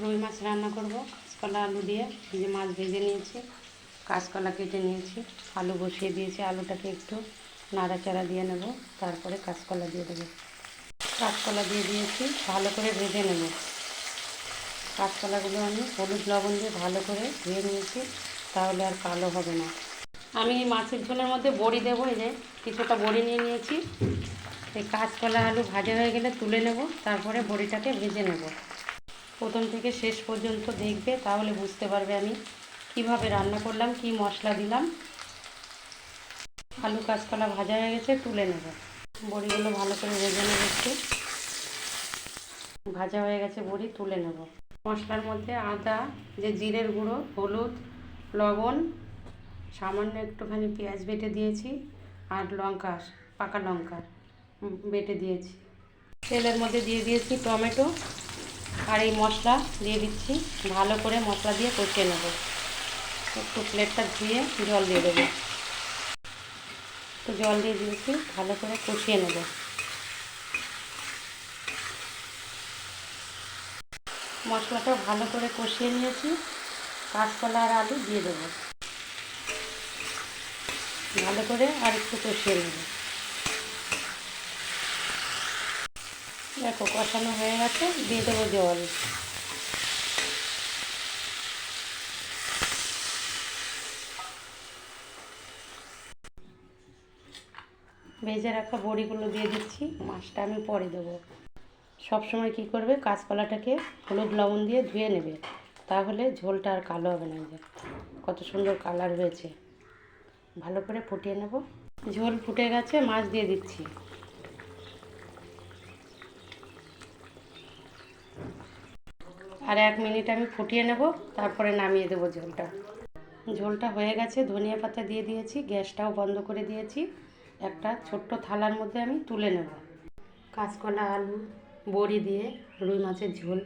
রুই মাছ রান্না করব কাঁচকলা আলু দিয়ে। এই যে মাছ ভেজে নিয়েছি, কাঁচকলা কেটে নিয়েছি, আলু বসিয়ে দিয়েছি। আলুটাকে একটু নাড়াচাড়া দিয়ে নেব, তারপরে কাঁচকলা দিয়ে দেবো। কাঁচকলা দিয়ে দিয়েছি, ভালো করে ভেজে নেব। কাঁচকলাগুলো আমি হলুদ লবণ দিয়ে ভালো করে ধুয়ে নিয়েছি, তাহলে আর কালো হবে না। আমি এই মাছের ঝোলের মধ্যে বড়ি দেবো। এই যে কিছুটা বড়ি নিয়ে নিয়েছি। এই কাঁচকলা আলু ভাজা হয়ে গেলে তুলে নেব, তারপরে বড়িটাকে ভেজে নেব। প্রথম থেকে শেষ পর্যন্ত দেখবে, তাহলে বুঝতে পারবে আমি কিভাবে রান্না করলাম, কি মশলা দিলাম। আলু কাঁচকলা ভাজা হয়ে গেছে, তুলে নেব। বড়িগুলো ভালো করে ভেজে নেব একটু। ভাজা হয়ে গেছে বড়ি, তুলে নেব। মশলার মধ্যে আদা, যে জিরের গুঁড়ো, হলুদ, লবণ, সামান্য একটুখানি পেঁয়াজ বেটে দিয়েছি, আর লঙ্কা, পাকা লঙ্কা বেটে দিয়েছি। তেলের মধ্যে দিয়ে দিয়েছি টমেটো, আর এই মশলা দিয়ে দিচ্ছি। ভালো করে মশলা দিয়ে কষিয়ে নেব। একটু প্লেটটা ধুয়ে জল দিয়ে দেবো। একটু জল দিয়ে দিয়েছি, ভালো করে কষিয়ে নেব। মশলাটা ভালো করে কষিয়ে নিয়েছি, কাঁচকলা আর আলু দিয়ে দেবো। ভালো করে আর একটু কষিয়ে নেব। দেখো কষানো হয়ে গেছে, দিয়ে দেবো জল। ভেজে রাখা বড়িগুলো দিয়ে দিচ্ছি, মাছটা আমি পরে দেবো। সবসময় কী করবে, কাঁচকলাটাকে হলুদ লবণ দিয়ে ধুয়ে নেবে, তাহলে ঝোলটা আর কালো হবে না। যে কত সুন্দর কালার হয়েছে। ভালো করে ফুটিয়ে নেব। ঝোল ফুটে গেছে, মাছ দিয়ে দিচ্ছি। আর 1 মিনিট আমি ফুটিয়ে নেব, তারপরে নামিয়ে দেবো ঝোলটা। ঝোলটা হয়ে গেছে, ধনিয়া পাতা দিয়ে দিয়েছি, গ্যাসটাও বন্ধ করে দিয়েছি। একটা ছোট্ট থালার মধ্যে আমি তুলে নেব। কাঁচকলা আলু বড়ি দিয়ে রুই মাছের ঝোল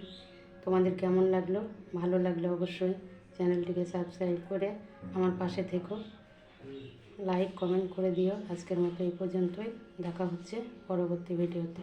তোমাদের কেমন লাগলো? ভালো লাগলে অবশ্যই চ্যানেলটিকে সাবস্ক্রাইব করে আমার পাশে থেকো। লাইক কমেন্ট করে দিও। আজকের মতো এই পর্যন্তই, দেখা হচ্ছে পরবর্তী ভিডিওতে।